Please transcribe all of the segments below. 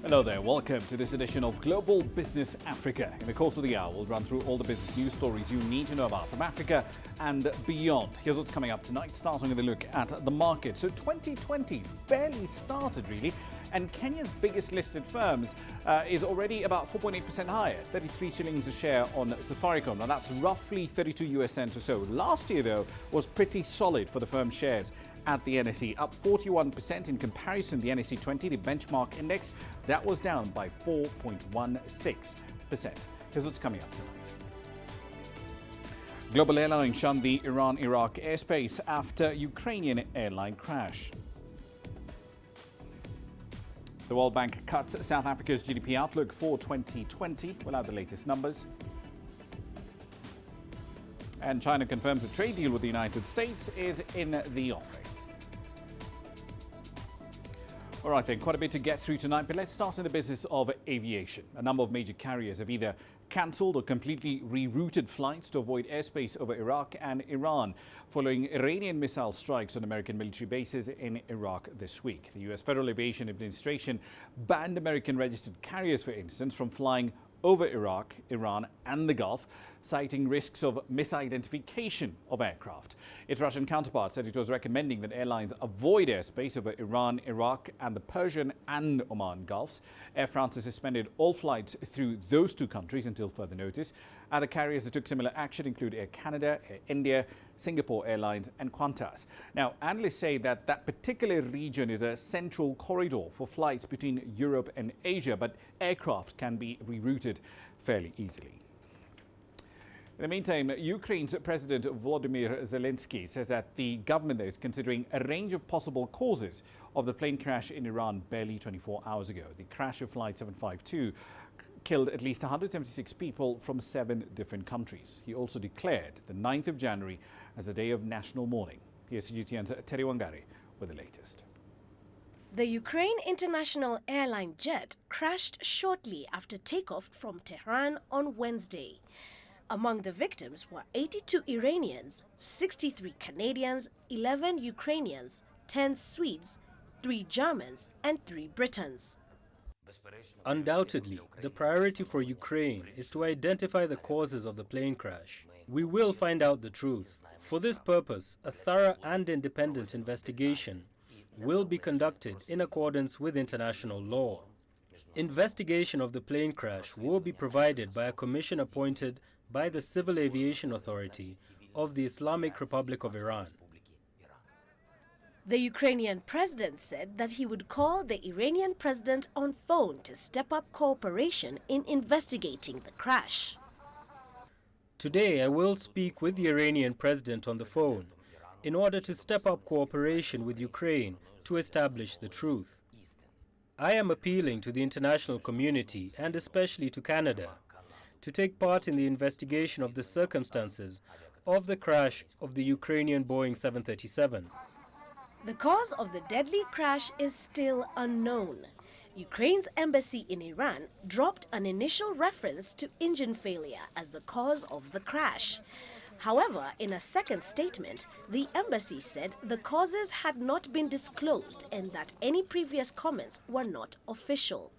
Hello there, welcome to this edition of Global Business Africa. In the course of the hour, we'll run through all the business news stories you need to know about from Africa and beyond. Here's what's coming up tonight, starting with a look at the market. So 2020's barely started, really, and Kenya's biggest listed firms is already about 4.8% higher, 33 shillings a share on Safaricom. Now that's roughly 32 US cents or so. Last year, though, was pretty solid for the firm's shares at the NSE, up 41% in comparison to the NSE 20, the benchmark index. That was down by 4.16%. Here's what's coming up tonight. Global airlines shunned the Iran-Iraq airspace after Ukrainian airline crash. The World Bank cut South Africa's GDP outlook for 2020. We'll have the latest numbers. And China confirms a trade deal with the United States is in the offing. All right, then, quite a bit to get through tonight, but let's start in the business of aviation. A number of major carriers have either cancelled or completely rerouted flights to avoid airspace over Iraq and Iran following Iranian missile strikes on American military bases in Iraq this week. The U.S. Federal Aviation Administration banned American-registered carriers, for instance, from flying over Iraq, Iran and the Gulf, citing risks of misidentification of aircraft. Its Russian counterpart said it was recommending that airlines avoid airspace over Iran, Iraq and the Persian and Oman Gulfs. Air France has suspended all flights through those two countries until further notice. Other carriers that took similar action include Air Canada, Air India, Singapore Airlines and Qantas. Now, analysts say that that particular region is a central corridor for flights between Europe and Asia, but aircraft can be rerouted fairly easily. In the meantime, Ukraine's President Volodymyr Zelensky says that the government there is considering a range of possible causes of the plane crash in Iran barely 24 hours ago. The crash of Flight 752 killed at least 176 people from 7 different countries. He also declared the 9th of January as a day of national mourning. Here's CGTN's Terry Wangari with the latest. The Ukraine International Airline jet crashed shortly after takeoff from Tehran on Wednesday. Among the victims were 82 Iranians, 63 Canadians, 11 Ukrainians, 10 Swedes, 3 Germans and 3 Britons. Undoubtedly, the priority for Ukraine is to identify the causes of the plane crash. We will find out the truth. For this purpose, a thorough and independent investigation will be conducted in accordance with international law. Investigation of the plane crash will be provided by a commission appointed by the Civil Aviation Authority of the Islamic Republic of Iran. The Ukrainian president said that he would call the Iranian president on phone to step up cooperation in investigating the crash. Today, I will speak with the Iranian president on the phone in order to step up cooperation with Ukraine to establish the truth. I am appealing to the international community and especially to Canada to take part in the investigation of the circumstances of the crash of the Ukrainian Boeing 737. The cause of the deadly crash is still unknown. Ukraine's embassy in Iran dropped an initial reference to engine failure as the cause of the crash. However, in a second statement, the embassy said the causes had not been disclosed and that any previous comments were not official.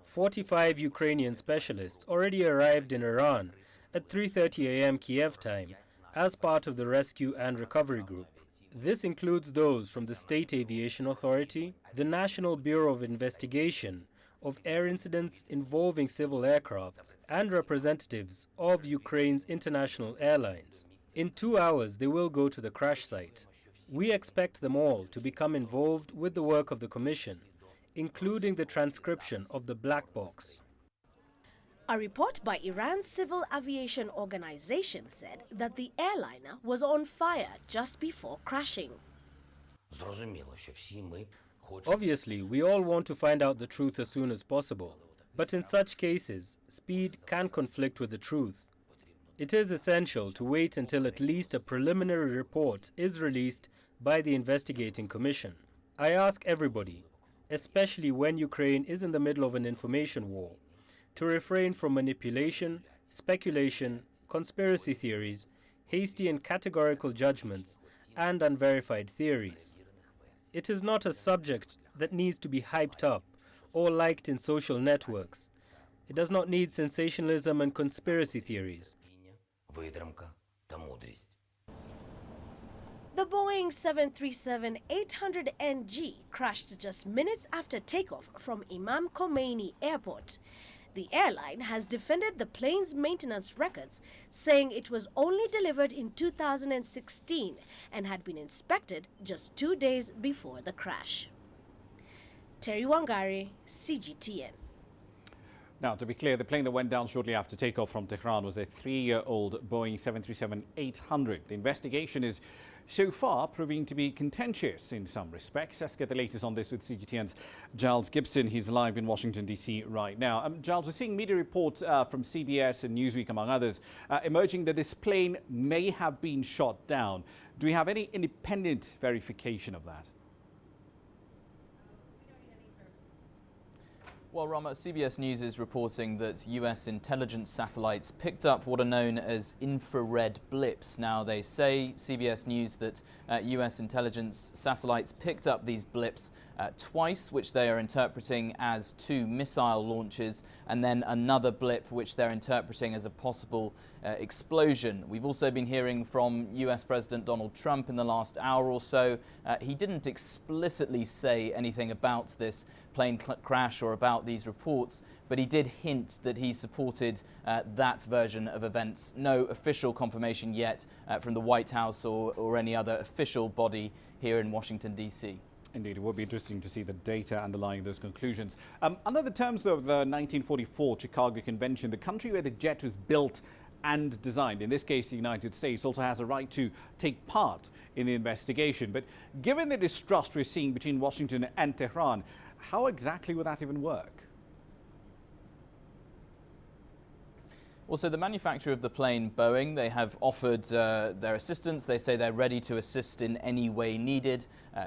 45 Ukrainian specialists already arrived in Iran at 3:30 a.m. Kiev time as part of the rescue and recovery group. This includes those from the State Aviation Authority, the National Bureau of Investigation of Air Incidents Involving Civil Aircraft, and representatives of Ukraine's international airlines. In 2 hours, they will go to the crash site. We expect them all to become involved with the work of the Commission, including the transcription of the black box. A report by Iran's Civil Aviation Organization said that the airliner was on fire just before crashing. Obviously, we all want to find out the truth as soon as possible, but in such cases, speed can conflict with the truth. It is essential to wait until at least a preliminary report is released by the investigating commission. I ask everybody, especially when Ukraine is in the middle of an information war, to refrain from manipulation, speculation, conspiracy theories, hasty and categorical judgments, and unverified theories. It is not a subject that needs to be hyped up or liked in social networks. It does not need sensationalism and conspiracy theories. The Boeing 737-800NG crashed just minutes after takeoff from Imam Khomeini Airport. The airline has defended the plane's maintenance records, saying it was only delivered in 2016 and had been inspected just 2 days before the crash. Terry Wangari, CGTN. Now, to be clear, the plane that went down shortly after takeoff from Tehran was a 3-year-old Boeing 737-800. The investigation is so far proving to be contentious in some respects. Let's get the latest on this with CGTN's Giles Gibson. He's live in Washington, D.C. right now. Giles, we're seeing media reports from CBS and Newsweek, among others, emerging that this plane may have been shot down. Do we have any independent verification of that? Well, Ramah, CBS News is reporting that US intelligence satellites picked up what are known as infrared blips. Now, they say, CBS News, that US intelligence satellites picked up these blips twice, which they are interpreting as 2 missile launches, and then another blip, which they're interpreting as a possible explosion. We've also been hearing from US President Donald Trump in the last hour or so. He didn't explicitly say anything about this plane crash or about these reports, but he did hint that he supported that version of events. No official confirmation yet from the White House or any other official body here in Washington, D.C. Indeed, it will be interesting to see the data underlying those conclusions. Under the terms of the 1944 Chicago Convention, the country where the jet was built and designed, in this case the United States, also has a right to take part in the investigation. But given the distrust we're seeing between Washington and Tehran, how exactly would that even work? Well, so the manufacturer of the plane, Boeing, they have offered their assistance. They say they're ready to assist in any way needed.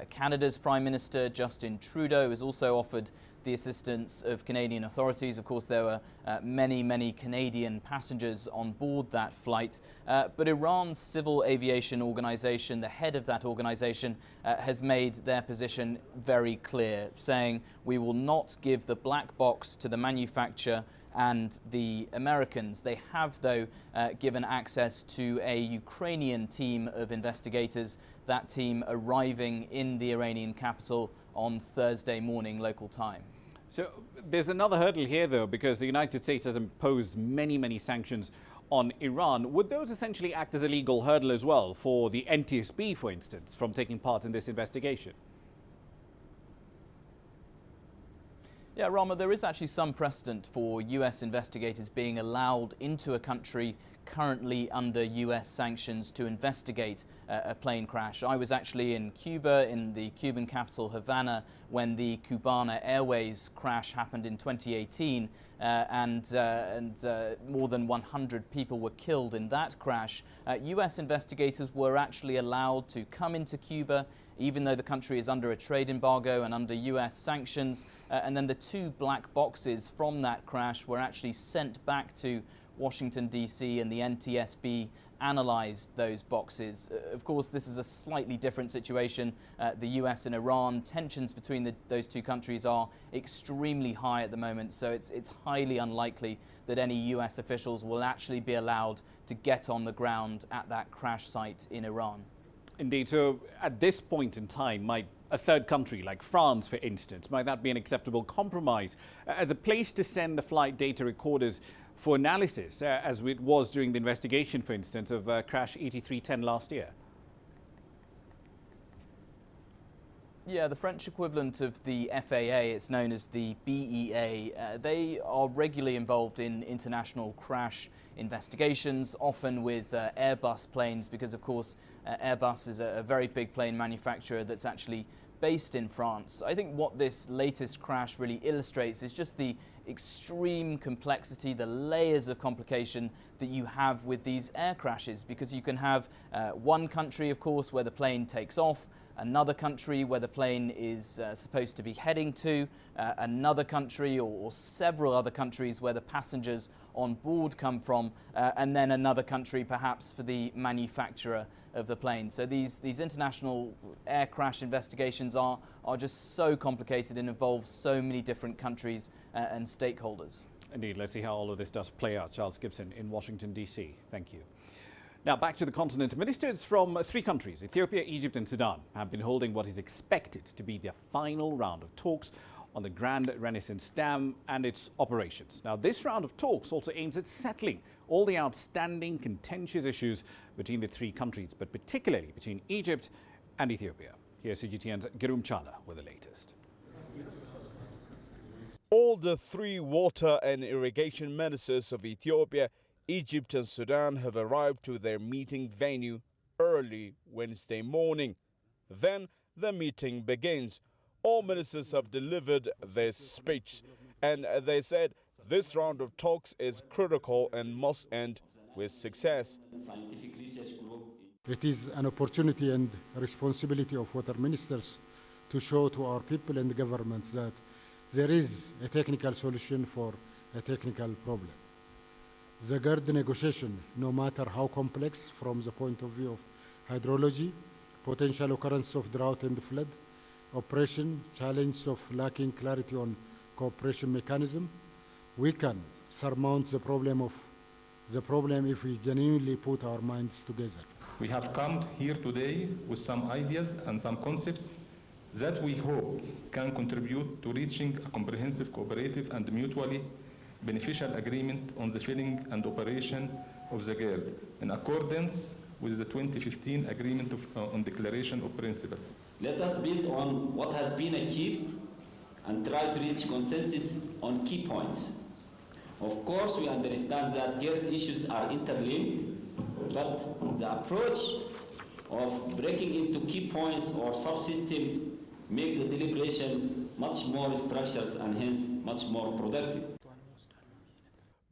Canada's Prime Minister, Justin Trudeau, has also offered the assistance of Canadian authorities. Of course, there were many Canadian passengers on board that flight. But Iran's civil aviation organization, the head of that organization, has made their position very clear, saying we will not give the black box to the manufacturer and the Americans. They have, though, given access to a Ukrainian team of investigators, that team arriving in the Iranian capital on Thursday morning local time. So there's another hurdle here, though, because the United States has imposed many sanctions on Iran. Would those essentially act as a legal hurdle as well for the NTSB, for instance, from taking part in this investigation? Yeah, Ramah, there is actually some precedent for US investigators being allowed into a country currently under US sanctions to investigate a plane crash. I was actually in Cuba, in the Cuban capital Havana, when the Cubana Airways crash happened in 2018, and more than 100 people were killed in that crash. US investigators were actually allowed to come into Cuba, even though the country is under a trade embargo and under US sanctions. And then the 2 black boxes from that crash were actually sent back to Washington, D.C., and the NTSB analysed those boxes. Of course, this is a slightly different situation. The US and Iran, tensions between those 2 countries are extremely high at the moment, so it's highly unlikely that any US officials will actually be allowed to get on the ground at that crash site in Iran. Indeed. So at this point in time, might a third country like France, for instance, might that be an acceptable compromise as a place to send the flight data recorders for analysis, as it was during the investigation, for instance, of crash 8310 last year? Yeah, the French equivalent of the FAA, it's known as the BEA. They are regularly involved in international crash investigations, often with Airbus planes, because of course Airbus is a very big plane manufacturer that's actually based in France. I think what this latest crash really illustrates is just the extreme complexity, the layers of complication that you have with these air crashes, because you can have one country, of course, where the plane takes off, another country where the plane is supposed to be heading to, another country or several other countries where the passengers on board come from, and then another country perhaps for the manufacturer of the plane. So these international air crash investigations are just so complicated and involve so many different countries and stakeholders. Indeed, let's see how all of this does play out. Charles Gibson in Washington, D.C. Thank you. Now back to the continent. Ministers from three countries, Ethiopia, Egypt and Sudan, have been holding what is expected to be their final round of talks on the Grand Renaissance Dam and its operations. Now this round of talks also aims at settling all the outstanding contentious issues between the three countries, but particularly between Egypt and Ethiopia. Here's CGTN's Girum Chala with the latest. All the three water and irrigation ministers of Ethiopia, Egypt and Sudan have arrived to their meeting venue early Wednesday morning. Then the meeting begins. All ministers have delivered their speech and they said this round of talks is critical and must end with success. It is an opportunity and responsibility of water ministers to show to our people and the governments that there is a technical solution for a technical problem. The GERD negotiation, no matter how complex from the point of view of hydrology, potential occurrence of drought and flood, operation, challenge of lacking clarity on cooperation mechanism, we can surmount the problem if we genuinely put our minds together. We have come here today with some ideas and some concepts that we hope can contribute to reaching a comprehensive, cooperative and mutually beneficial agreement on the filling and operation of the GERD in accordance with the 2015 Agreement on Declaration of Principles. Let us build on what has been achieved and try to reach consensus on key points. Of course, we understand that GERD issues are interlinked, but the approach of breaking into key points or subsystems makes the deliberation much more structured and hence much more productive.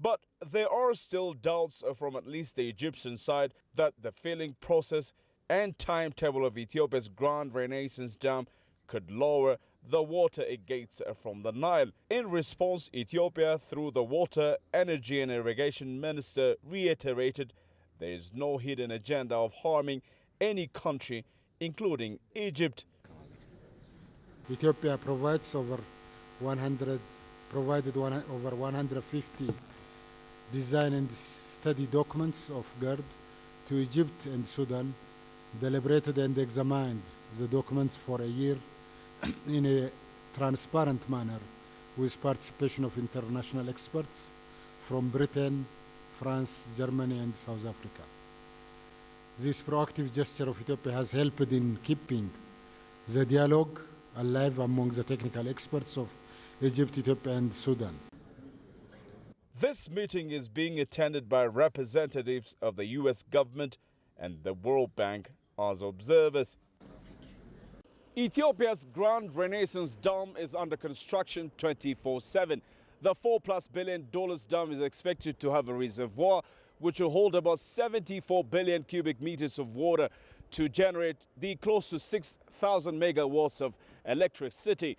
But there are still doubts from at least the Egyptian side that the filling process and timetable of Ethiopia's Grand Renaissance Dam could lower the water it gets from the Nile. In response, Ethiopia, through the Water, Energy and Irrigation Minister, reiterated there is no hidden agenda of harming any country, including Egypt. Ethiopia provided over 150 design and study documents of GERD to Egypt and Sudan, deliberated and examined the documents for a year in a transparent manner with participation of international experts from Britain, France, Germany and South Africa. This proactive gesture of Ethiopia has helped in keeping the dialogue alive among the technical experts of Egypt, Ethiopia and Sudan. This meeting is being attended by representatives of the U.S. government and the World Bank as observers. Ethiopia's Grand Renaissance Dam is under construction 24/7. The $4+ billion dam is expected to have a reservoir which will hold about 74 billion cubic meters of water to generate the close to 6,000 megawatts of electricity.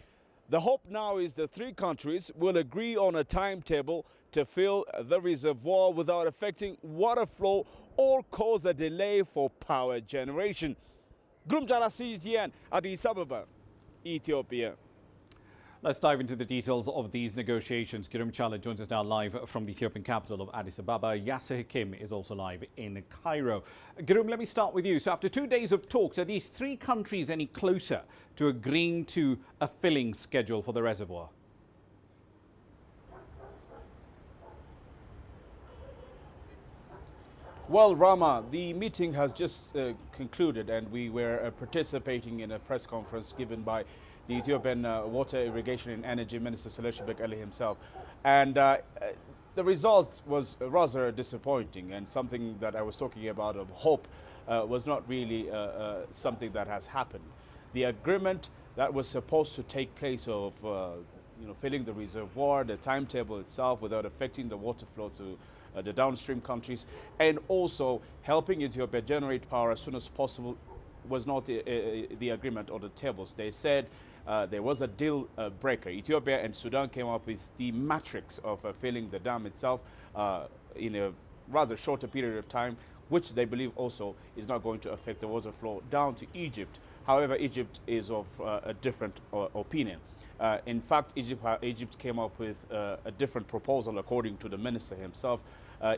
The hope now is the three countries will agree on a timetable to fill the reservoir without affecting water flow or cause a delay for power generation. Girum Chala, CGTN, Addis Ababa, Ethiopia. Let's dive into the details of these negotiations. Girum Chala joins us now live from the Ethiopian capital of Addis Ababa. Yasser Hakim is also live in Cairo. Girum, let me start with you. So after 2 days of talks, are these three countries any closer to agreeing to a filling schedule for the reservoir? Well, Ramah, the meeting has just concluded and we were participating in a press conference given by the Ethiopian Water, Irrigation and Energy Minister Seleucus Ali himself. And the result was rather disappointing, and something that I was talking about of hope was not really something that has happened. The agreement that was supposed to take place of filling the reservoir, the timetable itself without affecting the water flow to the downstream countries, and also helping Ethiopia generate power as soon as possible, was not the agreement on the tables. They said there was a deal breaker. Ethiopia and Sudan came up with the matrix of filling the dam itself in a rather shorter period of time, which they believe also is not going to affect the water flow down to Egypt. However, Egypt is of a different opinion. In fact, Egypt came up with a different proposal according to the minister himself.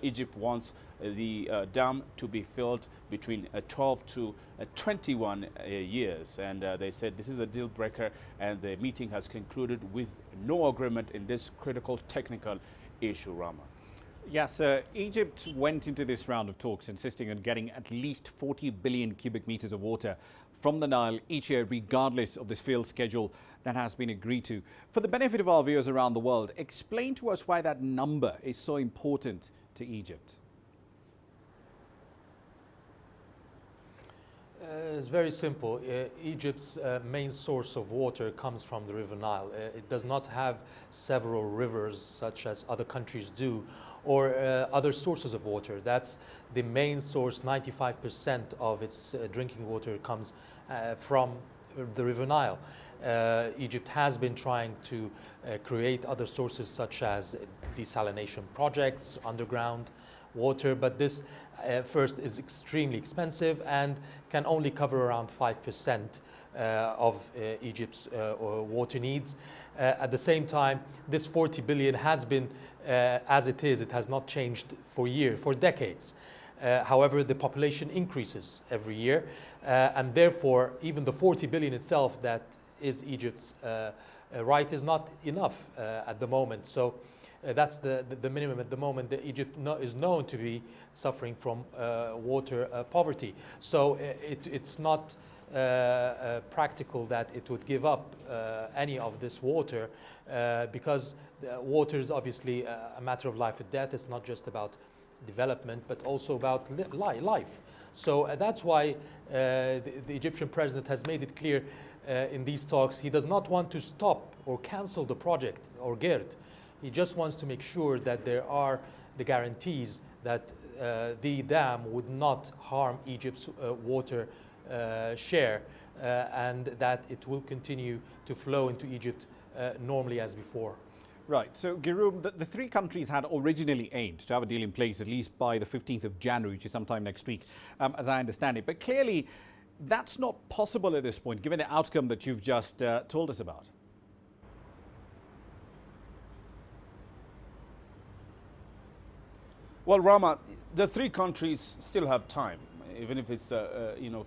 Egypt wants the dam to be filled between 12 to 21 years. And they said this is a deal breaker, and the meeting has concluded with no agreement in this critical technical issue, Ramah. Yes, Egypt went into this round of talks insisting on getting at least 40 billion cubic meters of water from the Nile each year, regardless of this failed schedule that has been agreed to. For the benefit of our viewers around the world, explain to us why that number is so important to Egypt. It's very simple. Egypt's main source of water comes from the River Nile. It does not have several rivers such as other countries do, or other sources of water. That's the main source. 95% of its drinking water comes from the River Nile. Egypt has been trying to create other sources such as desalination projects, underground water, but this first is extremely expensive and can only cover around 5% of Egypt's water needs. At the same time, this 40 billion has been as it is. It has not changed for decades. However, the population increases every year, and therefore even the 40 billion itself that is Egypt's right is not enough at the moment. So that's the minimum at the moment. Egypt is known to be suffering from water poverty. So it's not practical that it would give up any of this water because water is obviously a matter of life or death. It's not just about development, but also about life. So that's why the Egyptian president has made it clear in these talks he does not want to stop or cancel the project or GERD. He just wants to make sure that there are the guarantees that the dam would not harm Egypt's water share and that it will continue to flow into Egypt normally as before. Right. So, Giroum, the three countries had originally aimed to have a deal in place at least by the 15th of January, which is sometime next week, as I understand it. But clearly, that's not possible at this point, given the outcome that you've just told us about. Well, Ramah, the three countries still have time, even if it's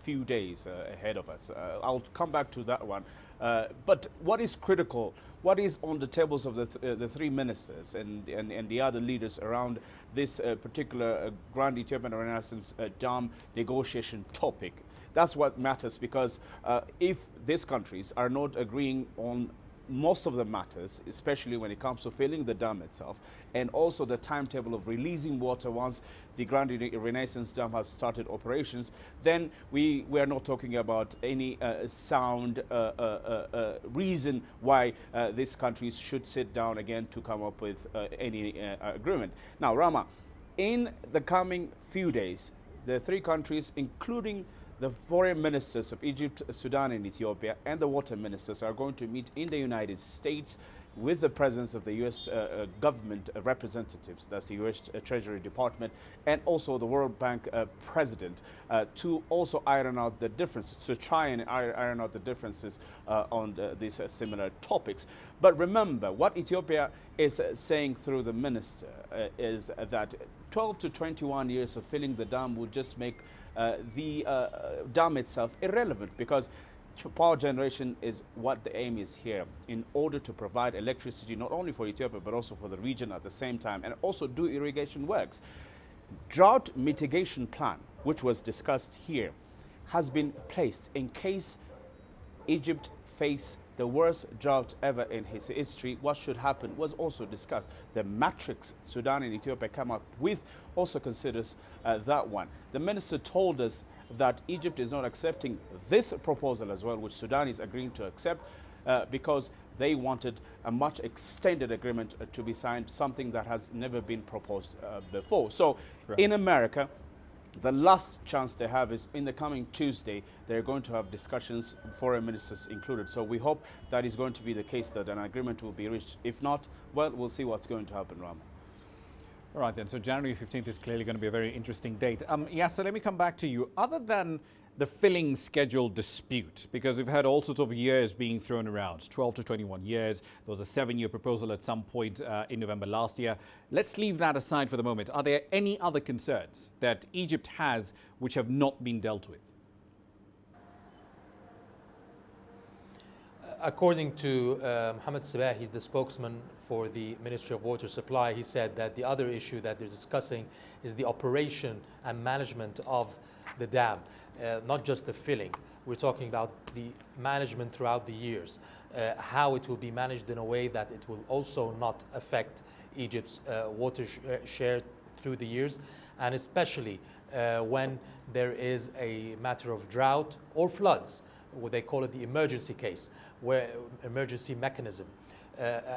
few days ahead of us. I'll come back to that one. But what is critical? What is on the tables of the three ministers and the other leaders around this particular Grand Ethiopian Renaissance Dam negotiation topic? That's what matters, because if these countries are not agreeing on most of the matters, especially when it comes to filling the dam itself, and also the timetable of releasing water once the Grand Renaissance Dam has started operations, then we are not talking about any sound reason why these countries should sit down again to come up with any agreement. Now, Ramah, in the coming few days, the three countries, including the foreign ministers of Egypt, Sudan, and Ethiopia, and the water ministers are going to meet in the United States with the presence of the U.S. government representatives, that's the U.S. Treasury Department, and also the World Bank president, to also iron out the differences, to try and iron out the differences on these similar topics. But remember, what Ethiopia is saying through the minister is that 12 to 21 years of filling the dam would just make the dam itself irrelevant, because power generation is what the aim is here, in order to provide electricity not only for Ethiopia but also for the region at the same time, and also do irrigation works. Drought mitigation plan, which was discussed here, has been placed in case Egypt face the worst drought ever in its history. What should happen was also discussed. The matrix Sudan and Ethiopia come up with also considers that one. The minister told us that Egypt is not accepting this proposal as well, which Sudan is agreeing to accept, because they wanted a much extended agreement to be signed, something that has never been proposed before. So in America, The last chance they have is in the coming Tuesday. They're going to have discussions, foreign ministers included. So we hope that is going to be the case, that an agreement will be reached. If not, well, we'll see what's going to happen, Ramah. All right, then. So January 15th is clearly going to be a very interesting date. Yasser, let me come back to you. Other than the filling schedule dispute, because we've heard all sorts of years being thrown around, 12 to 21 years. There was a 7-year proposal at some point in November last year. Let's leave that aside for the moment. Are there any other concerns that Egypt has which have not been dealt with? According to Mohamed Sabah, he's the spokesman for the Ministry of Water Supply. He said that the other issue that they're discussing is the operation and management of the dam, not just the filling. We're talking about the management throughout the years, how it will be managed in a way that it will also not affect Egypt's water share through the years, and especially when there is a matter of drought or floods, what they call it the emergency case, where emergency mechanism.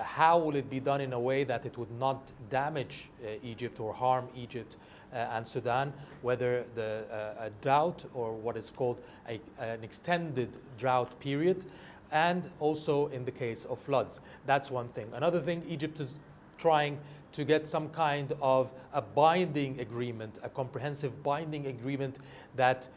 How will it be done in a way that it would not damage Egypt or harm Egypt and Sudan, whether a drought or what is called an extended drought period, and also in the case of floods. That's one thing. Another thing, Egypt is trying to get some kind of a binding agreement, a comprehensive binding agreement that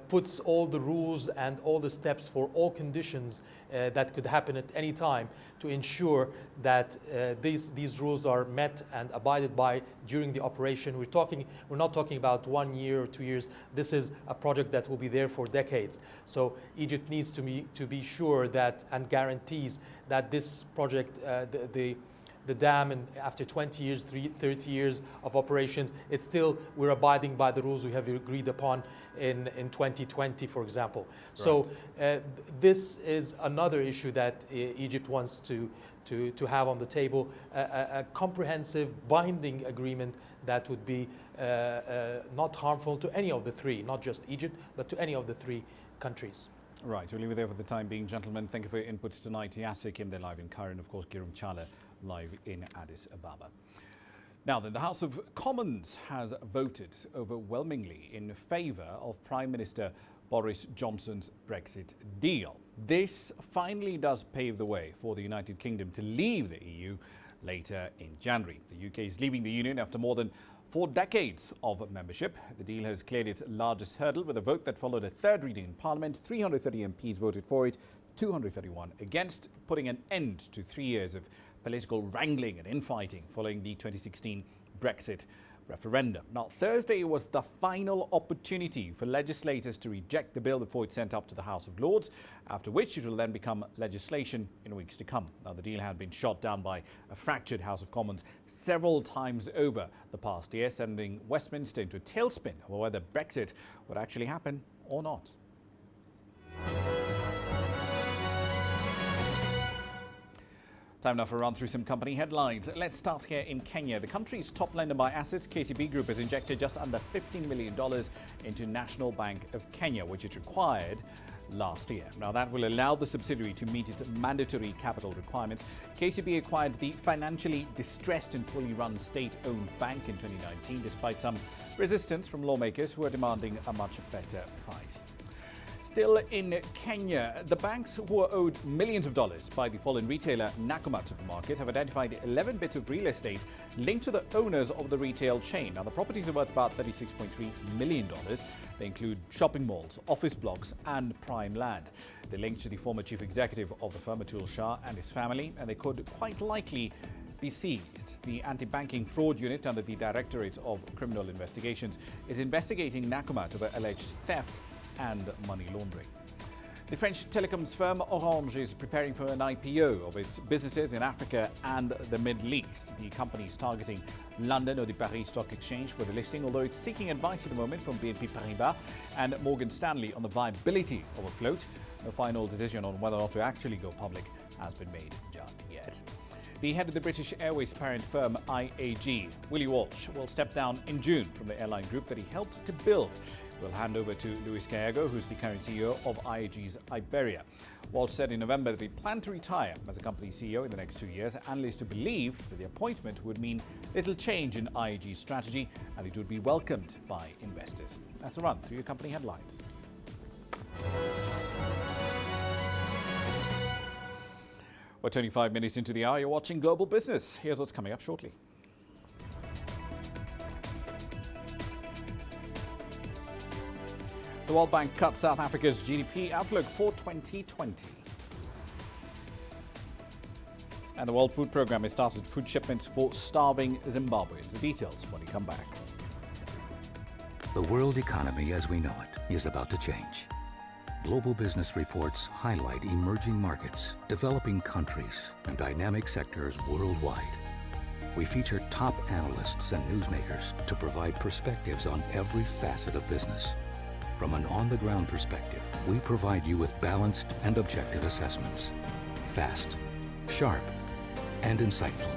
puts all the rules and all the steps for all conditions that could happen at any time to ensure that these rules are met and abided by during the operation. We're not talking about 1 year or 2 years. This is a project that will be there for decades. So Egypt needs to be sure that and guarantees that this project, the dam, and after 20 years, 30 years of operations, we're abiding by the rules we have agreed upon in 2020, for example. Right. So this is another issue that Egypt wants to have on the table, a comprehensive binding agreement that would be not harmful to any of the three, not just Egypt, but to any of the three countries. Right, we'll leave it there for the time being, gentlemen. Thank you for your inputs tonight. Yasser Kim, they're live in Cairo, and of course, Girum Chala live in Addis Ababa. Now then, the House of Commons has voted overwhelmingly in favour of Prime Minister Boris Johnson's Brexit deal. This finally does pave the way for the United Kingdom to leave the EU later in January. The UK is leaving the Union after more than 4 decades of membership. The deal has cleared its largest hurdle with a vote that followed a third reading in Parliament. 330 MPs voted for it, 231 against, putting an end to 3 years of political wrangling and infighting following the 2016 Brexit referendum. Now, Thursday was the final opportunity for legislators to reject the bill before it's sent up to the House of Lords, after which it will then become legislation in weeks to come. Now, the deal had been shot down by a fractured House of Commons several times over the past year, sending Westminster into a tailspin over whether Brexit would actually happen or not. Time now for a run through some company headlines. Let's start here in Kenya. The country's top lender by assets, KCB Group, has injected just under $15 million into National Bank of Kenya, which it required last year. Now, that will allow the subsidiary to meet its mandatory capital requirements. KCB acquired the financially distressed and poorly run state-owned bank in 2019, despite some resistance from lawmakers who are demanding a much better price. Still in Kenya, the banks who were owed millions of dollars by the fallen retailer Nakumatt Supermarket have identified 11 bits of real estate linked to the owners of the retail chain. Now, the properties are worth about $36.3 million. They include shopping malls, office blocks and prime land. They're linked to the former chief executive of the firm, Atul Shah, and his family, and they could quite likely be seized. The anti-banking fraud unit under the Directorate of Criminal Investigations is investigating Nakumatt over alleged theft and money laundering. The French telecoms firm Orange is preparing for an IPO of its businesses in Africa and the Middle East. The company is targeting London or the Paris Stock Exchange for the listing, although it's seeking advice at the moment from BNP Paribas and Morgan Stanley on the viability of a float. No final decision on whether or not to actually go public has been made just yet. The head of the British Airways parent firm IAG, Willie Walsh, will step down in June from the airline group that he helped to build. We'll hand over to Luis Gallego, who's the current CEO of IAG's Iberia. Walsh said in November that he planned to retire as a company CEO in the next 2 years. Analysts believe that the appointment would mean little change in IAG's strategy and it would be welcomed by investors. That's a run through your company headlines. We're 25 minutes into the hour. You're watching Global Business. Here's what's coming up shortly. The World Bank cut South Africa's GDP outlook for 2020. And the World Food Programme has started food shipments for starving Zimbabweans. The details when we come back. The world economy as we know it is about to change. Global business reports highlight emerging markets, developing countries, and dynamic sectors worldwide. We feature top analysts and newsmakers to provide perspectives on every facet of business. From an on-the-ground perspective, we provide you with balanced and objective assessments. Fast, sharp, and insightful.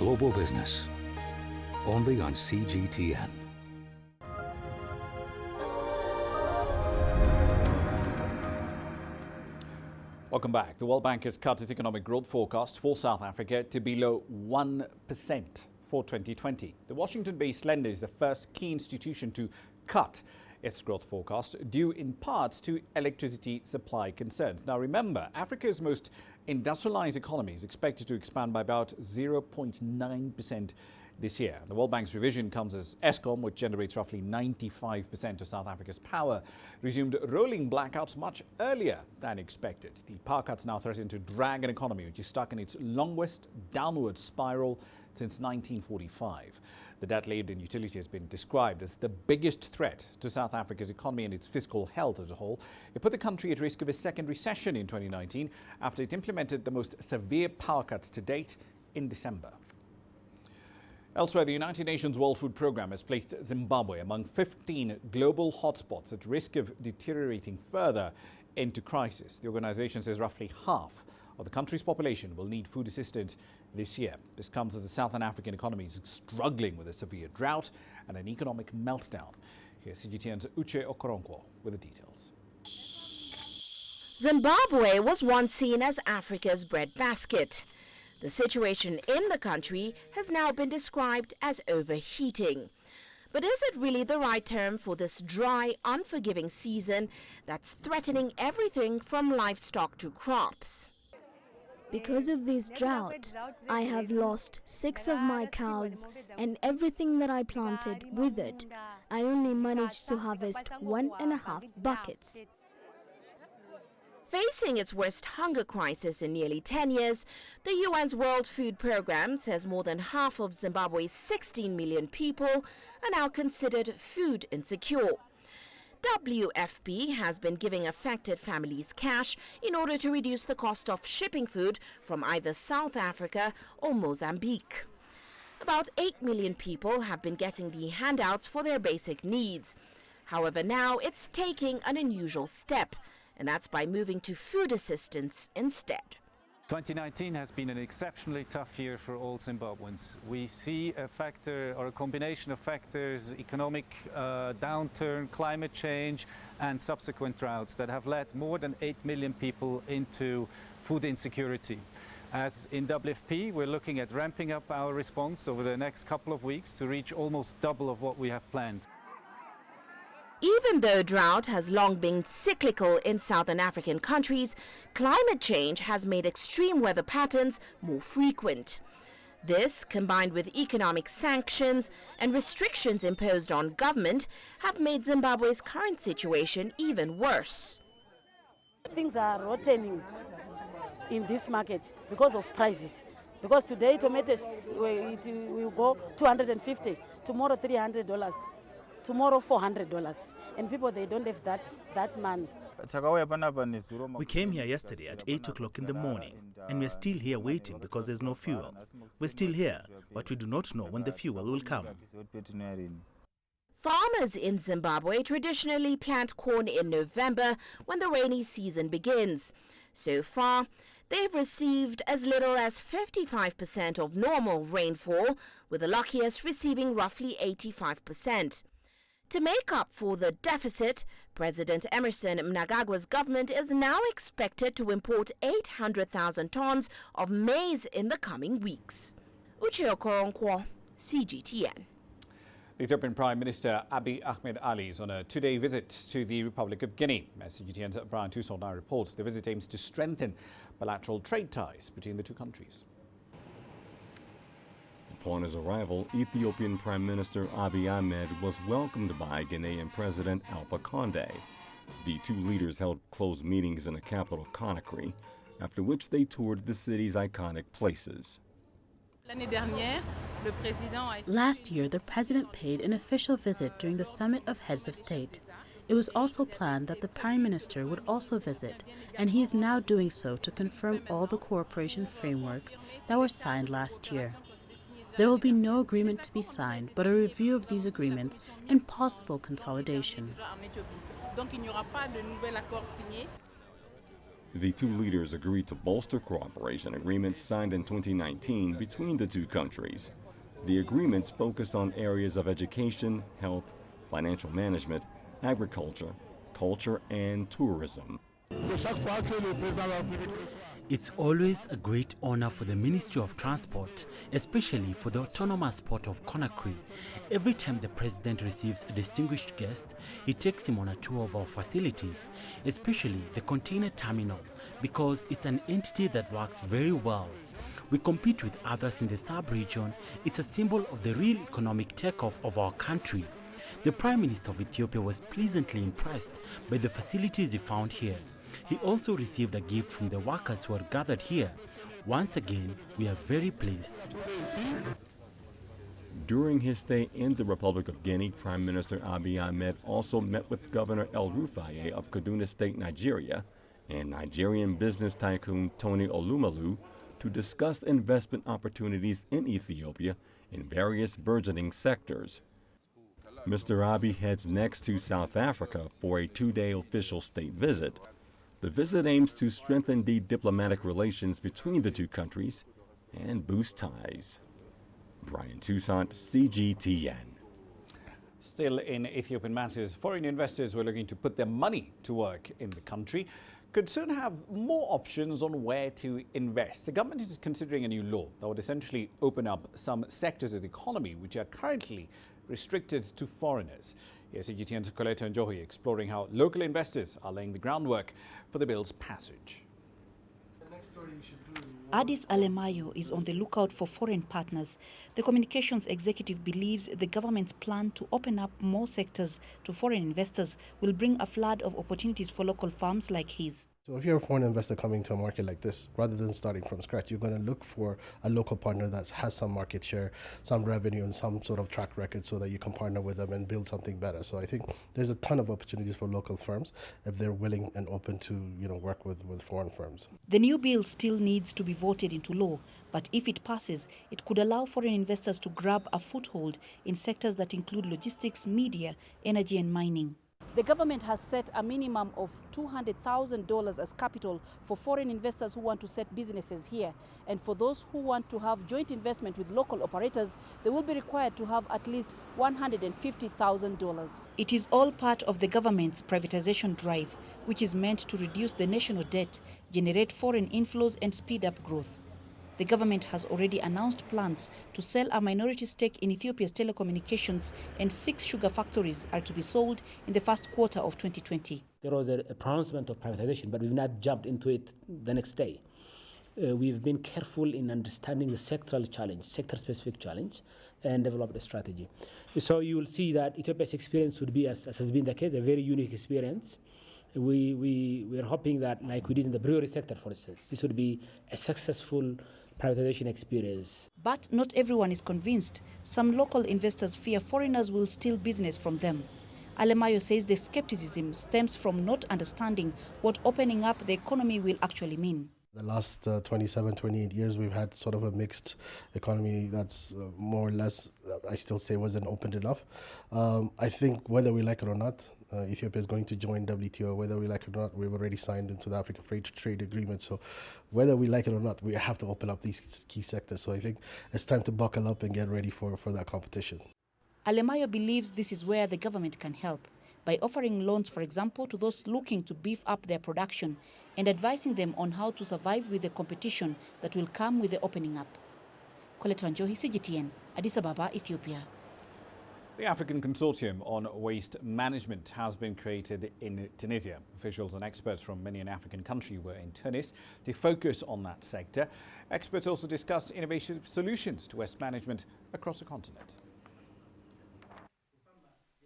Global Business. Only on CGTN. Welcome back. The World Bank has cut its economic growth forecast for South Africa to below 1% for 2020. The Washington-based lender is the first key institution to cut its growth forecast, due in part to electricity supply concerns. Now remember, Africa's most industrialized economy is expected to expand by about 0.9% this year. The World Bank's revision comes as Eskom, which generates roughly 95% of South Africa's power, resumed rolling blackouts much earlier than expected. The power cuts now threaten to drag an economy which is stuck in its longest downward spiral since 1945. The debt-laden utility has been described as the biggest threat to South Africa's economy and its fiscal health as a whole. It put the country at risk of a second recession in 2019 after it implemented the most severe power cuts to date in December. Elsewhere, the United Nations World Food Programme has placed Zimbabwe among 15 global hotspots at risk of deteriorating further into crisis. The organisation says roughly half of the country's population will need food assistance this year. This comes as the Southern African economy is struggling with a severe drought and an economic meltdown. Here's CGTN's Uche Okoronkwo with the details. Zimbabwe was once seen as Africa's breadbasket. The situation in the country has now been described as overheating. But is it really the right term for this dry, unforgiving season that's threatening everything from livestock to crops? Because of this drought, I have lost 6 of my cows and everything that I planted withered. I only managed to harvest 1.5 buckets. Facing its worst hunger crisis in nearly 10 years, the UN's World Food Programme says more than half of Zimbabwe's 16 million people are now considered food insecure. WFP has been giving affected families cash in order to reduce the cost of shipping food from either South Africa or Mozambique. About 8 million people have been getting the handouts for their basic needs. However, now it's taking an unusual step, and that's by moving to food assistance instead. 2019 has been an exceptionally tough year for all Zimbabweans. We see a factor or a combination of factors, economic downturn, climate change and subsequent droughts that have led more than 8 million people into food insecurity. As in WFP, we're looking at ramping up our response over the next couple of weeks to reach almost double of what we have planned. Even though drought has long been cyclical in southern African countries, climate change has made extreme weather patterns more frequent. This, combined with economic sanctions and restrictions imposed on government, have made Zimbabwe's current situation even worse. Things are rotten in this market because of prices. Because today tomatoes will go $250, tomorrow $300. Tomorrow $400, and people, they don't have that money. We came here yesterday at 8 o'clock in the morning, and we're still here waiting because there's no fuel. We're still here, but we do not know when the fuel will come. Farmers in Zimbabwe traditionally plant corn in November when the rainy season begins. So far, they've received as little as 55% of normal rainfall, with the luckiest receiving roughly 85%. To make up for the deficit, President Emerson Mnangagwa's government is now expected to import 800,000 tons of maize in the coming weeks. Uche Okoronkwo, CGTN. The Ethiopian Prime Minister Abiy Ahmed Ali is on a two-day visit to the Republic of Guinea. As CGTN's Brian Toussaint now reports, the visit aims to strengthen bilateral trade ties between the two countries. Upon his arrival, Ethiopian Prime Minister Abiy Ahmed was welcomed by Ghanaian President Alpha Condé. The two leaders held closed meetings in the capital, Conakry, after which they toured the city's iconic places. Last year, the president paid an official visit during the Summit of Heads of State. It was also planned that the Prime Minister would also visit, and he is now doing so to confirm all the cooperation frameworks that were signed last year. There will be no agreement to be signed, but a review of these agreements and possible consolidation. The two leaders agreed to bolster cooperation agreements signed in 2019 between the two countries. The agreements focus on areas of education, health, financial management, agriculture, culture, and tourism. It's always a great honor for the Ministry of Transport, especially for the autonomous port of Conakry. Every time the president receives a distinguished guest, he takes him on a tour of our facilities, especially the container terminal, because it's an entity that works very well. We compete with others in the sub-region. It's a symbol of the real economic takeoff of our country. The Prime Minister of Ethiopia was pleasantly impressed by the facilities he found here. He also received a gift from the workers who are gathered here. Once again, we are very pleased. During his stay in the Republic of Guinea, Prime Minister Abiy Ahmed also met with Governor El Rufai of Kaduna State, Nigeria, and Nigerian business tycoon Tony Olumalu to discuss investment opportunities in Ethiopia in various burgeoning sectors. Mr. Abiy heads next to South Africa for a two-day official state visit. The visit aims to strengthen the diplomatic relations between the two countries and boost ties. Brian Toussaint, CGTN. Still in Ethiopian matters, foreign investors who are looking to put their money to work in the country could soon have more options on where to invest. The government is considering a new law that would essentially open up some sectors of the economy which are currently restricted to foreigners. Here's CGTN's Coletta Njohi exploring how local investors are laying the groundwork for the bill's passage. Addis Alemayo is on the lookout for foreign partners. The communications executive believes the government's plan to open up more sectors to foreign investors will bring a flood of opportunities for local firms like his. So if you're a foreign investor coming to a market like this, rather than starting from scratch, you're going to look for a local partner that has some market share, some revenue, and some sort of track record so that you can partner with them and build something better. So I think there's a ton of opportunities for local firms if they're willing and open to, work with foreign firms. The new bill still needs to be voted into law, but if it passes, it could allow foreign investors to grab a foothold in sectors that include logistics, media, energy, and mining. The government has set a minimum of $200,000 as capital for foreign investors who want to set businesses here. And for those who want to have joint investment with local operators, they will be required to have at least $150,000. It is all part of the government's privatization drive, which is meant to reduce the national debt, generate foreign inflows, and speed up growth. The government has already announced plans to sell a minority stake in Ethiopia's telecommunications, and 6 sugar factories are to be sold in the first quarter of 2020. There was a pronouncement of privatization, but we've not jumped into it the next day. We've been careful in understanding the sectoral challenge, sector-specific challenge, and developed a strategy. So you will see that Ethiopia's experience would be, as has been the case, a very unique experience. We're hoping that, like we did in the brewery sector, for instance, this would be a successful privatization experience. But not everyone is convinced. Some local investors fear foreigners will steal business from them. Alemayo says the skepticism stems from not understanding what opening up the economy will actually mean. The last 27, 28 years, we've had sort of a mixed economy that's more or less, I still say, wasn't opened enough. I think whether we like it or not, Ethiopia is going to join WTO. Whether we like it or not, we've already signed into the Africa Free Trade Agreement. So whether we like it or not, we have to open up these key sectors. So I think it's time to buckle up and get ready for that competition. Alemayo believes this is where the government can help, by offering loans, for example, to those looking to beef up their production and advising them on how to survive with the competition that will come with the opening up. Colette Wanjohi, CGTN, Addis Ababa, Ethiopia. The African Consortium on Waste Management has been created in Tunisia. Officials and experts from many an African country were in Tunis to focus on that sector. Experts also discussed innovative solutions to waste management across the continent.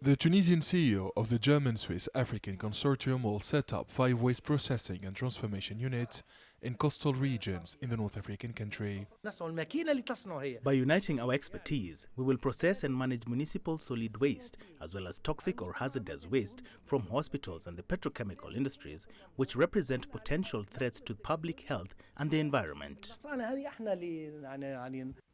The Tunisian CEO of the German-Swiss African Consortium will set up 5 waste processing and transformation units in coastal regions in the North African country. By uniting our expertise, we will process and manage municipal solid waste, as well as toxic or hazardous waste from hospitals and the petrochemical industries, which represent potential threats to public health and the environment.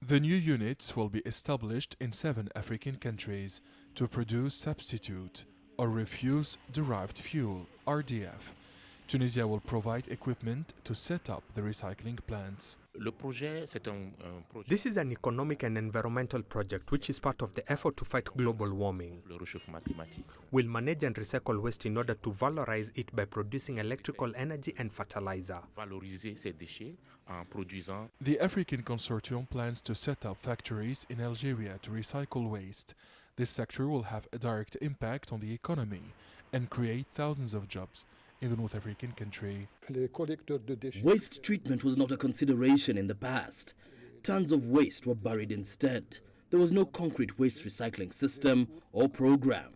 The new units will be established in 7 African countries to produce substitute or refuse-derived fuel, RDF. Tunisia will provide equipment to set up the recycling plants. This is an economic and environmental project which is part of the effort to fight global warming. We'll manage and recycle waste in order to valorize it by producing electrical energy and fertilizer. The African Consortium plans to set up factories in Algeria to recycle waste. This sector will have a direct impact on the economy and create thousands of jobs in the North African country. Waste treatment was not a consideration in the past. Tons of waste were buried instead. There was no concrete waste recycling system or program.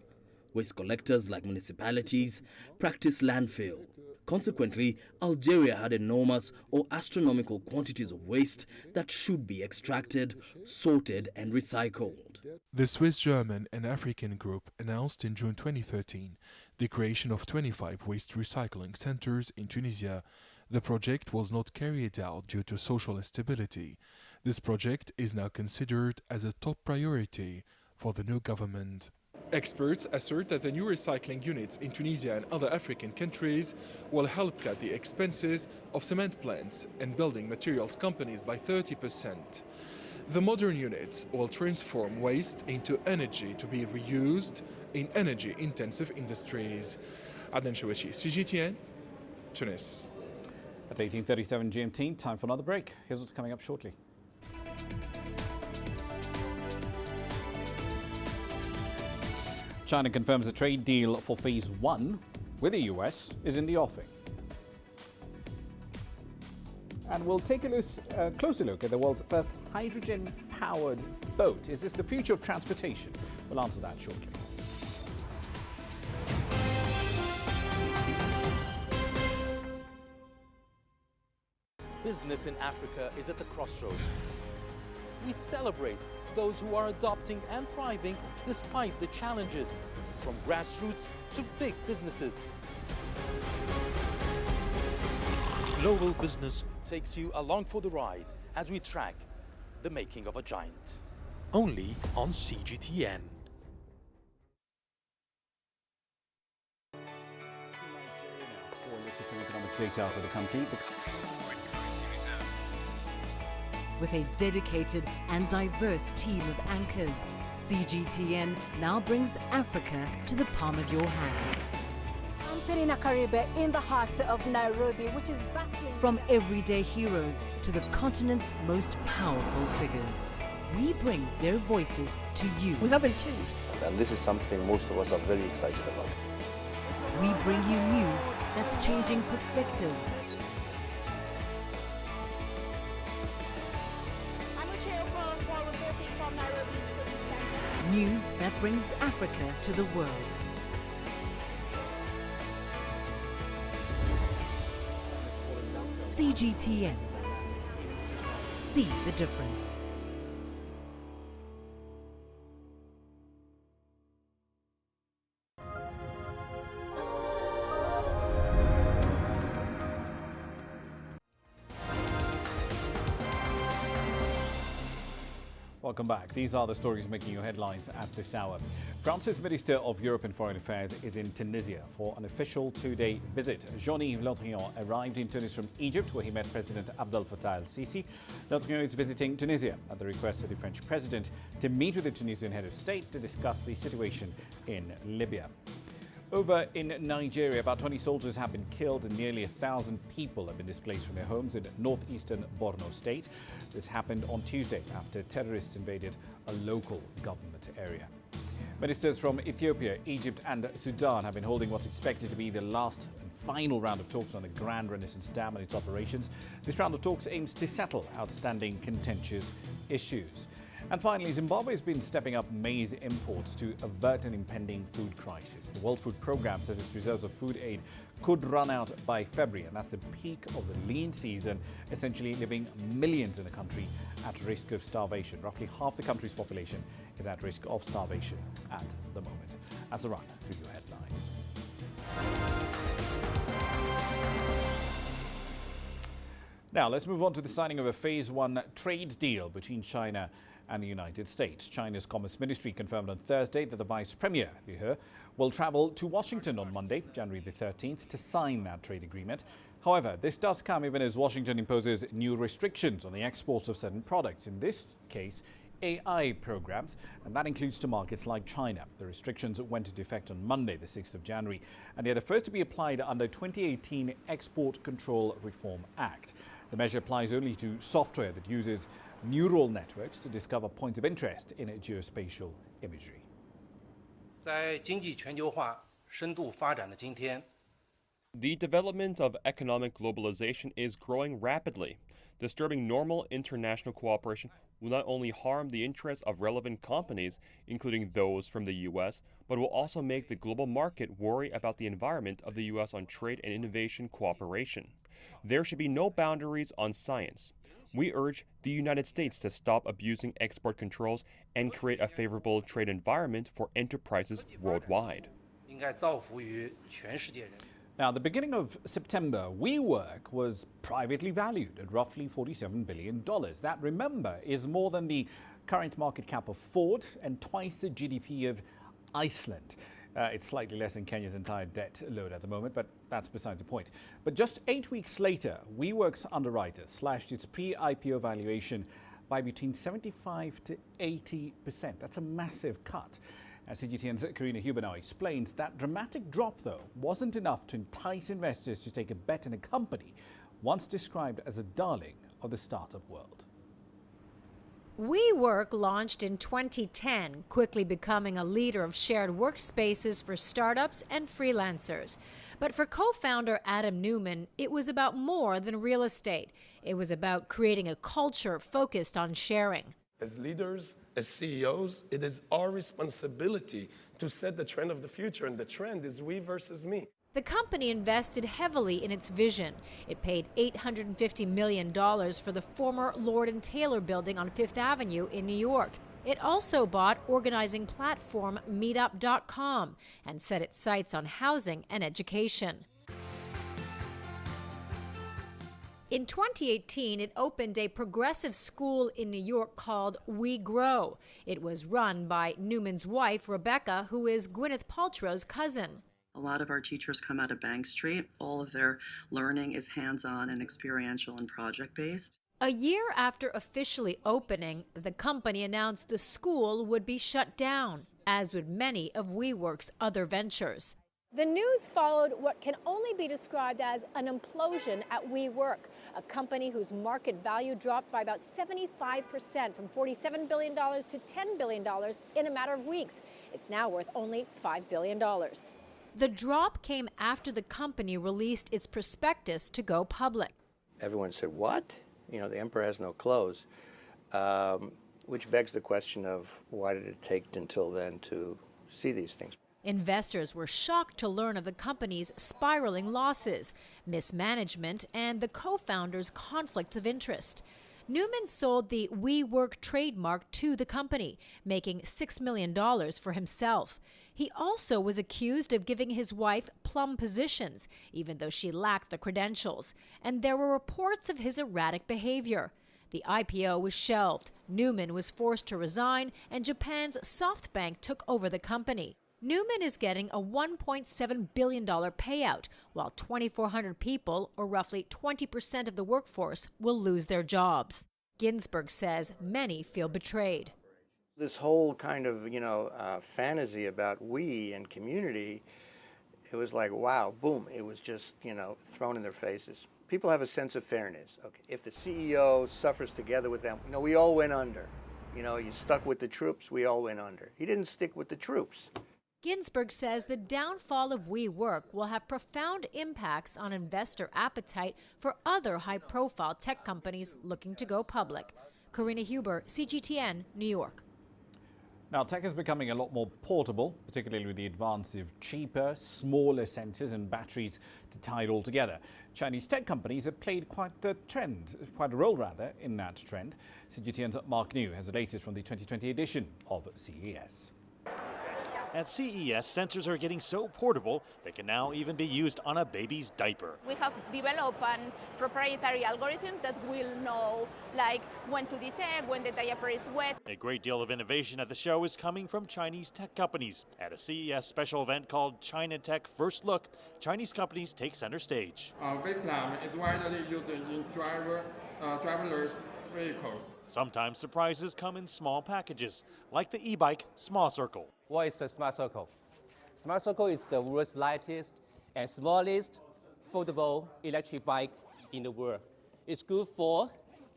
Waste collectors like municipalities practiced landfill. Consequently, Algeria had enormous or astronomical quantities of waste that should be extracted, sorted and recycled. The Swiss-German and African group announced in June 2013 the creation of 25 waste recycling centers in Tunisia. The project was not carried out due to social instability. This project is now considered as a top priority for the new government. Experts assert that the new recycling units in Tunisia and other African countries will help cut the expenses of cement plants and building materials companies by 30%. The modern units will transform waste into energy to be reused in energy-intensive industries. Adnan Shawishi, CGTN, Tunis. At 18:37 GMT, time for another break. Here's what's coming up shortly. China confirms a trade deal for Phase 1 with the US is in the offing. And we'll take a closer look at the world's first hydrogen-powered boat. Is this the future of transportation? We'll answer that shortly. Business in Africa is at the crossroads. We celebrate those who are adopting and thriving despite the challenges, from grassroots to big businesses. Global Business takes you along for the ride as we track the making of a giant. Only on CGTN. For a look at some economic data out of the country, the country's foreign currency reserves. With a dedicated and diverse team of anchors, CGTN now brings Africa to the palm of your hand. I'm Perina Karibe in the heart of Nairobi, which is bustling. From everyday heroes to the continent's most powerful figures, we bring their voices to you. We haven't changed. And this is something most of us are very excited about. We bring you news that's changing perspectives. News that brings Africa to the world. CGTN. See the difference. Welcome back. These are the stories making your headlines at this hour. France's Minister of Europe and Foreign Affairs is in Tunisia for an official two-day visit. Jean-Yves Le Drian arrived in Tunis from Egypt, where he met President Abdel Fattah el-Sisi. Le Drian is visiting Tunisia at the request of the French president to meet with the Tunisian head of state to discuss the situation in Libya. Over in Nigeria, about 20 soldiers have been killed and nearly 1,000 people have been displaced from their homes in northeastern Borno state. This happened on Tuesday after terrorists invaded a local government area. Ministers from Ethiopia, Egypt and Sudan have been holding what's expected to be the last and final round of talks on the Grand Renaissance Dam and its operations. This round of talks aims to settle outstanding contentious issues. And finally, Zimbabwe has been stepping up maize imports to avert an impending food crisis. The World Food Programme says its reserves of food aid could run out by February, and that's the peak of the lean season, essentially leaving millions in the country at risk of starvation. Roughly half the country's population is at risk of starvation at the moment. That's a run through your headlines. Now, let's move on to the signing of a Phase 1 trade deal between China and the United States. China's Commerce Ministry confirmed on Thursday that the Vice Premier, Liu He, will travel to Washington on Monday, January the 13th, to sign that trade agreement. However, this does come even as Washington imposes new restrictions on the exports of certain products, in this case, AI programs, and that includes to markets like China. The restrictions went into effect on Monday, the 6th of January, and they are the first to be applied under 2018 Export Control Reform Act. The measure applies only to software that uses neural networks to discover points of interest in geospatial imagery. 在经济全球化深度发展的今天, the development of economic globalization is growing rapidly. Disturbing normal international cooperation will not only harm the interests of relevant companies, including those from the U.S., but will also make the global market worry about the environment of the U.S. on trade and innovation cooperation. There should be no boundaries on science. We urge the United States to stop abusing export controls and create a favorable trade environment for enterprises worldwide. 应该造福于全世界人。 Now, at the beginning of September, WeWork was privately valued at roughly $47 billion. That, remember, is more than the current market cap of Ford and twice the GDP of Iceland. It's slightly less than Kenya's entire debt load at the moment, but that's besides the point. But just 8 weeks later, WeWork's underwriter slashed its pre-IPO valuation by between 75 to 80%. That's a massive cut. As CGTN's Karina Huber explains, that dramatic drop, though, wasn't enough to entice investors to take a bet in a company once described as a darling of the startup world. WeWork launched in 2010, quickly becoming a leader of shared workspaces for startups and freelancers. But for co-founder Adam Newman, it was about more than real estate. It was about creating a culture focused on sharing. As leaders, as CEOs, it is our responsibility to set the trend of the future, and the trend is we versus me. The company invested heavily in its vision. It paid $850 million for the former Lord & Taylor building on Fifth Avenue in New York. It also bought organizing platform Meetup.com and set its sights on housing and education. In 2018, it opened a progressive school in New York called We Grow. It was run by Newman's wife, Rebecca, who is Gwyneth Paltrow's cousin. A lot of our teachers come out of Bank Street. All of their learning is hands-on and experiential and project-based. A year after officially opening, the company announced the school would be shut down, as would many of WeWork's other ventures. The news followed what can only be described as an implosion at WeWork, a company whose market value dropped by about 75% from $47 billion to $10 billion in a matter of weeks. It's now worth only $5 billion. The drop came after the company released its prospectus to go public. Everyone said, what? You know, the emperor has no clothes, which begs the question of why did it take until then to see these things? Investors were shocked to learn of the company's spiraling losses, mismanagement, and the co-founder's conflicts of interest. Newman sold the WeWork trademark to the company, making $6 million for himself. He also was accused of giving his wife plum positions, even though she lacked the credentials. And there were reports of his erratic behavior. The IPO was shelved, Newman was forced to resign, and Japan's SoftBank took over the company. Newman is getting a $1.7 billion payout, while 2,400 people, or roughly 20% of the workforce, will lose their jobs. Ginsburg says many feel betrayed. This whole kind of, fantasy about we and community, it was like, wow, boom, it was just, thrown in their faces. People have a sense of fairness. Okay, if the CEO suffers together with them, we all went under. You stuck with the troops, we all went under. He didn't stick with the troops. Ginsburg says the downfall of WeWork will have profound impacts on investor appetite for other high-profile tech companies looking to go public. Karina Huber, CGTN, New York. Now, tech is becoming a lot more portable, particularly with the advance of cheaper, smaller sensors and batteries to tie it all together. Chinese tech companies have played quite a role in that trend. CGTN's Mark New has the latest from the 2020 edition of CES. At CES, sensors are getting so portable they can now even be used on a baby's diaper. We have developed a proprietary algorithm that will know when to detect when the diaper is wet. A great deal of innovation at the show is coming from Chinese tech companies. At a CES special event called China Tech First Look, Chinese companies take center stage. Vietnam is widely used in driverless vehicles. Sometimes surprises come in small packages, like the e-bike Small Circle. What is a Smart Circle? Smart Circle is the world's lightest and smallest foldable electric bike in the world. It's good for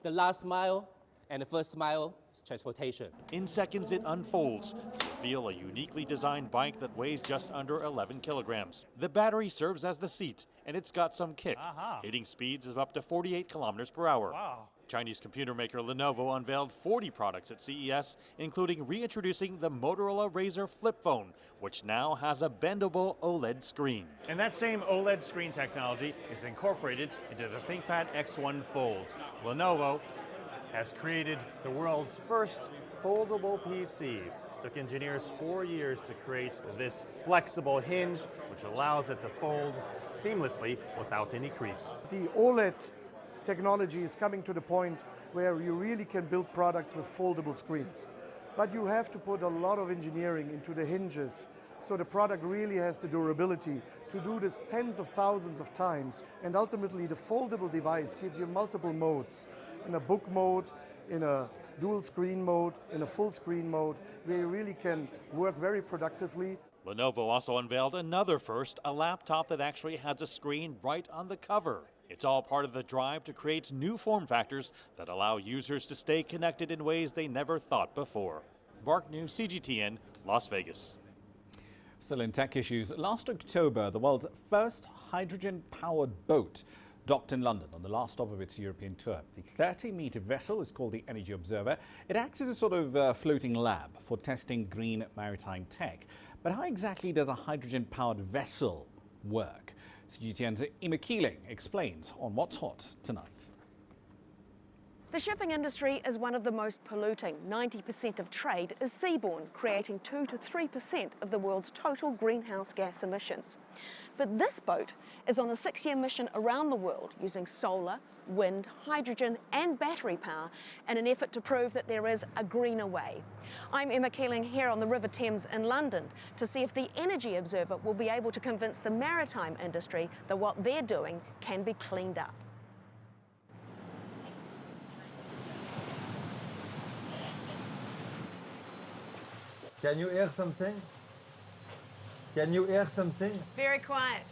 the last mile and the first mile transportation. In seconds, it unfolds to reveal a uniquely designed bike that weighs just under 11 kilograms. The battery serves as the seat, and it's got some kick, hitting speeds of up to 48 kilometers per hour. Wow. Chinese computer maker Lenovo unveiled 40 products at CES, including reintroducing the Motorola Razr flip phone, which now has a bendable OLED screen. And that same OLED screen technology is incorporated into the ThinkPad X1 Fold. Lenovo has created the world's first foldable PC. It took engineers 4 years to create this flexible hinge, which allows it to fold seamlessly without any crease. The OLED technology is coming to the point where you really can build products with foldable screens. But you have to put a lot of engineering into the hinges, so the product really has the durability to do this tens of thousands of times. And ultimately, the foldable device gives you multiple modes. In a book mode, in a dual screen mode, in a full screen mode, where you really can work very productively. Lenovo also unveiled another first, a laptop that actually has a screen right on the cover. It's all part of the drive to create new form factors that allow users to stay connected in ways they never thought before. Mark New, CGTN, Las Vegas. Still in tech issues, last October, the world's first hydrogen-powered boat docked in London on the last stop of its European tour. The 30-meter vessel is called the Energy Observer. It acts as a sort of floating lab for testing green maritime tech. But how exactly does a hydrogen-powered vessel work? CGTN's Ima Keeling explains on What's Hot tonight. The shipping industry is one of the most polluting. 90% of trade is seaborne, creating 2 to 3% of the world's total greenhouse gas emissions. But this boat is on a 6-year mission around the world using solar, wind, hydrogen and battery power in an effort to prove that there is a greener way. I'm Emma Keeling here on the River Thames in London to see if the Energy Observer will be able to convince the maritime industry that what they're doing can be cleaned up. Can you hear something? Can you hear something? Very quiet.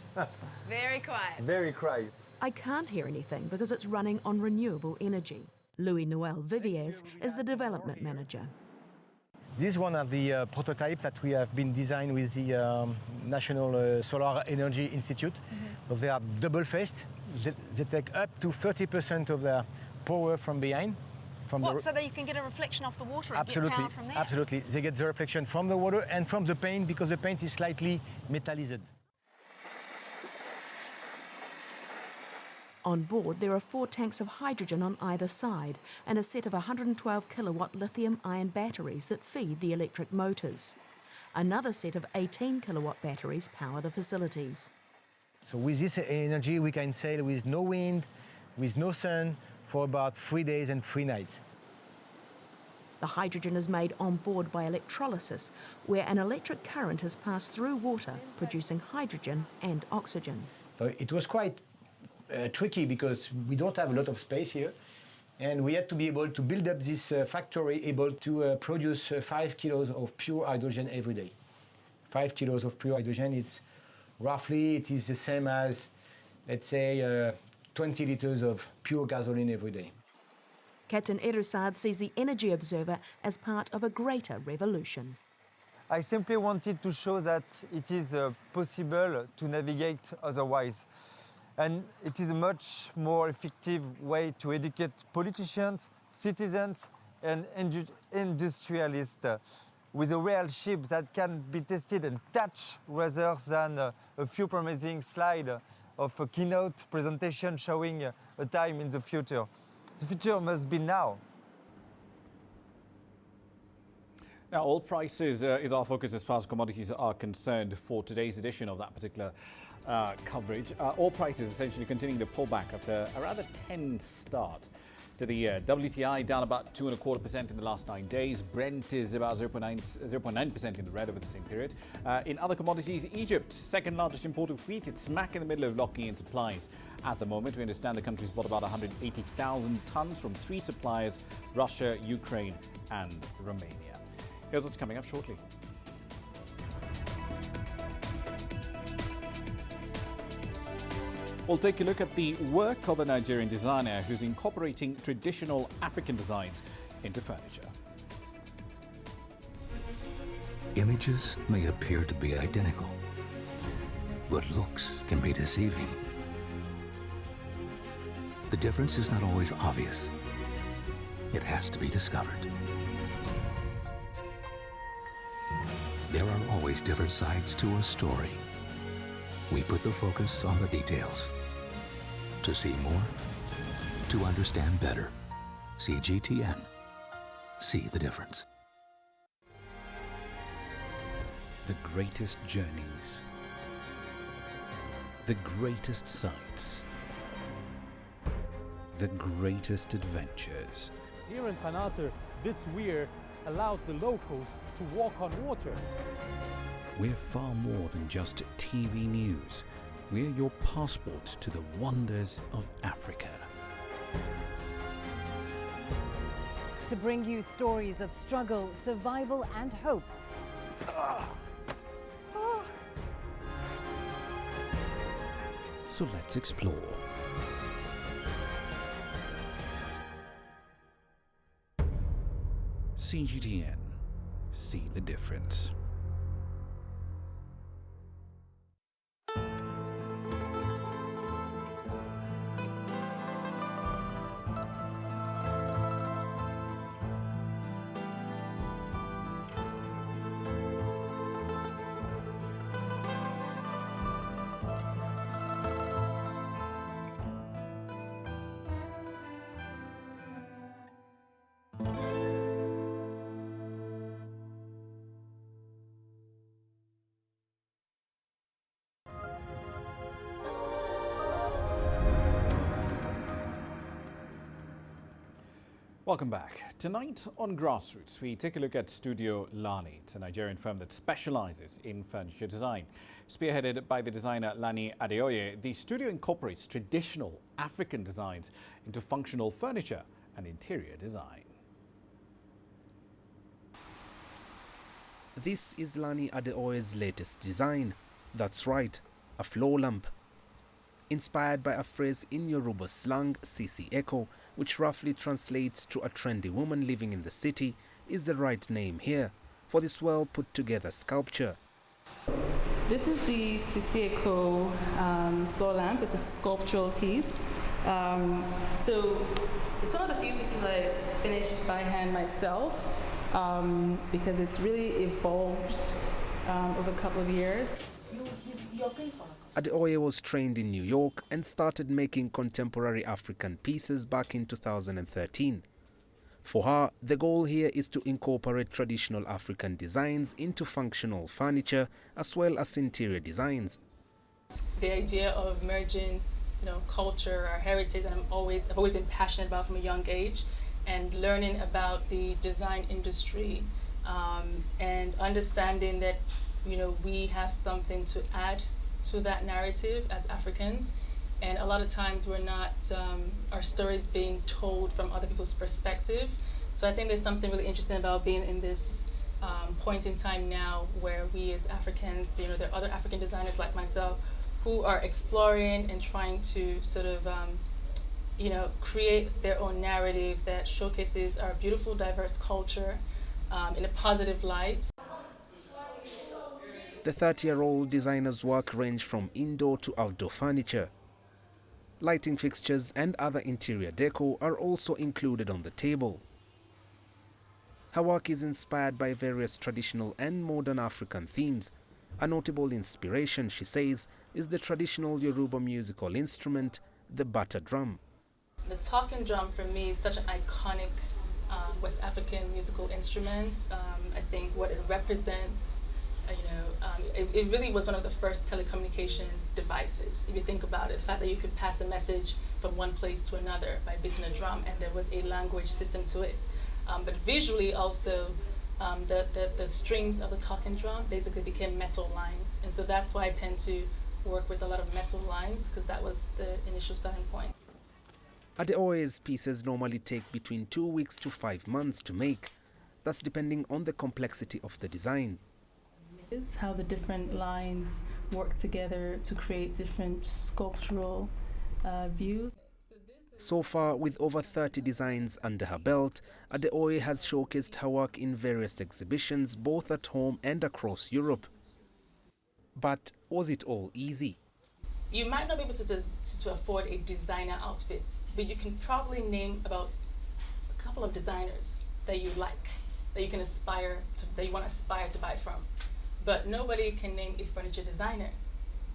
Very quiet. Very quiet. I can't hear anything because it's running on renewable energy. Louis Noel Viviers is the development manager. This one of the prototypes that we have been designed with the National Solar Energy Institute. So they are double-faced. They take up to 30% of their power from behind. So that you can get a reflection off the water and get power from there? Absolutely. They get the reflection from the water and from the paint because the paint is slightly metallized. On board, there are 4 tanks of hydrogen on either side and a set of 112 kilowatt lithium-ion batteries that feed the electric motors. Another set of 18 kilowatt batteries power the facilities. So with this energy, we can sail with no wind, with no sun, for about 3 days and 3 nights. The hydrogen is made on board by electrolysis, where an electric current is passed through water, producing hydrogen and oxygen. So it was quite tricky because we don't have a lot of space here, and we had to be able to build up this factory able to produce 5 kilos of pure hydrogen every day. 5 kilos of pure hydrogen, it is the same as, let's say, 20 liters of pure gasoline every day. Captain Erusad sees the Energy Observer as part of a greater revolution. I simply wanted to show that it is possible to navigate otherwise. And it is a much more effective way to educate politicians, citizens, and industrialists with a real ship that can be tested and touched rather than a few promising slides of a keynote presentation showing a time in the future. The future must be now. Now, oil prices is our focus as far as commodities are concerned for today's edition of that particular coverage. Oil prices essentially continuing to pull back after a rather tense start to the year. WTI down about 2.25% in the last 9 days. Brent is about 0.9% in the red over the same period. In other commodities, Egypt, second largest importer of wheat, it's smack in the middle of locking in supplies. At the moment, we understand the country's bought about 180,000 tons from 3 suppliers, Russia, Ukraine and Romania. Here's what's coming up shortly. We'll take a look at the work of a Nigerian designer who's incorporating traditional African designs into furniture. Images may appear to be identical, but looks can be deceiving. The difference is not always obvious. It has to be discovered. There are always different sides to a story. We put the focus on the details. To see more, to understand better. CGTN. See the difference. The greatest journeys. The greatest sights. The greatest adventures. Here in Panater, this weir allows the locals to walk on water. We're far more than just TV news. We're your passport to the wonders of Africa. To bring you stories of struggle, survival and hope. So let's explore. CGTN. See the difference. Welcome back. Tonight on Grassroots, we take a look at Studio Lani, it's a Nigerian firm that specializes in furniture design. Spearheaded by the designer Lani Adeoye, the studio incorporates traditional African designs into functional furniture and interior design. This is Lani Adeoye's latest design. That's right, a floor lamp. Inspired by a phrase in Yoruba slang, Sisi Echo, which roughly translates to a trendy woman living in the city, is the right name here for this well put together sculpture. This is the Sisi Echo floor lamp. It's a sculptural piece. So it's one of the few pieces I finished by hand myself because it's really evolved over a couple of years. Adeoye was trained in New York and started making contemporary African pieces back in 2013. For her, the goal here is to incorporate traditional African designs into functional furniture as well as interior designs. The idea of merging culture, our heritage that I've always been passionate about from a young age, and learning about the design industry and understanding that we have something to add to that narrative as Africans, and a lot of times we're not our stories being told from other people's perspective. So I think there's something really interesting about being in this point in time now where we as Africans, there are other African designers like myself who are exploring and trying to sort of create their own narrative that showcases our beautiful, diverse culture in a positive light. The 30-year-old designer's work range from indoor to outdoor furniture. Lighting fixtures and other interior decor are also included on the table. Her work is inspired by various traditional and modern African themes. A notable inspiration, she says, is the traditional Yoruba musical instrument, the bata drum. The talking drum for me is such an iconic West African musical instrument. I think what it represents, it really was one of the first telecommunication devices. If you think about it, the fact that you could pass a message from one place to another by beating a drum, and there was a language system to it. But visually also, the strings of the talking drum basically became metal lines. And so that's why I tend to work with a lot of metal lines, because that was the initial starting point. Adeoye's pieces normally take between 2 weeks to 5 months to make, thus depending on the complexity of the design. Is how the different lines work together to create different sculptural views. So far, with over 30 designs under her belt, Adeoye has showcased her work in various exhibitions both at home and across Europe. But was it all easy? You might not be able to afford a designer outfit, but you can probably name about a couple of designers that you like, that you can aspire to, that you want to aspire to buy from. But nobody can name a furniture designer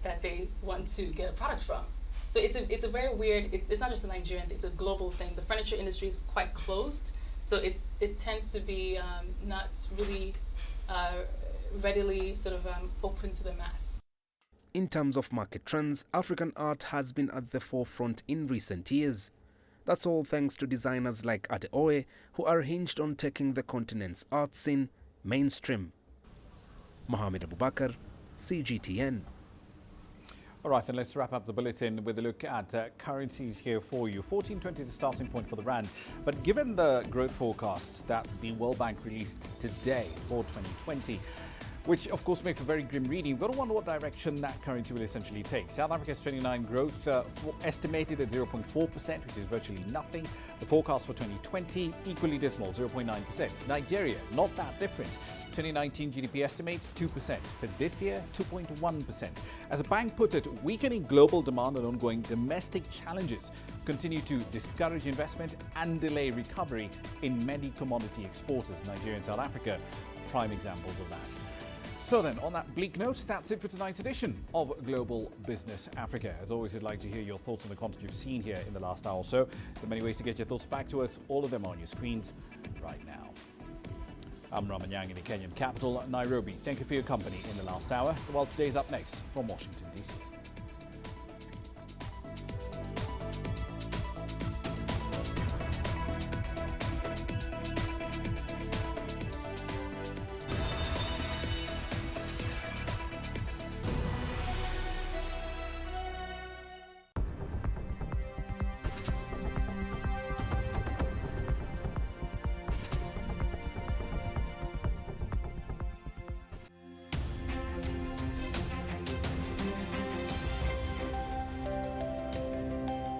that they want to get a product from. So it's a very weird, it's not just a Nigerian thing, it's a global thing. The furniture industry is quite closed, so it tends to be not really readily sort of open to the mass. In terms of market trends, African art has been at the forefront in recent years. That's all thanks to designers like Adeoye, who are hinged on taking the continent's art scene mainstream. Mohamed Abubakar, CGTN. All right, then let's wrap up the bulletin with a look at currencies here for you. 14.20 is the starting point for the rand. But given the growth forecasts that the World Bank released today for 2020, which of course make a very grim reading, we've got to wonder what direction that currency will essentially take. South Africa's 29 growth estimated at 0.4%, which is virtually nothing. The forecast for 2020, equally dismal, 0.9%. Nigeria, not that different. 2019 GDP estimate, 2%. For this year, 2.1%. As a bank put it, weakening global demand and ongoing domestic challenges continue to discourage investment and delay recovery in many commodity exporters. Nigeria and South Africa, prime examples of that. So then, on that bleak note, that's it for tonight's edition of Global Business Africa. As always, we'd like to hear your thoughts on the content you've seen here in the last hour or so. There are many ways to get your thoughts back to us, all of them on your screens right now. I'm Ramah in the Kenyan capital, Nairobi. Thank you for your company in the last hour. Well, today's up next from Washington, D.C.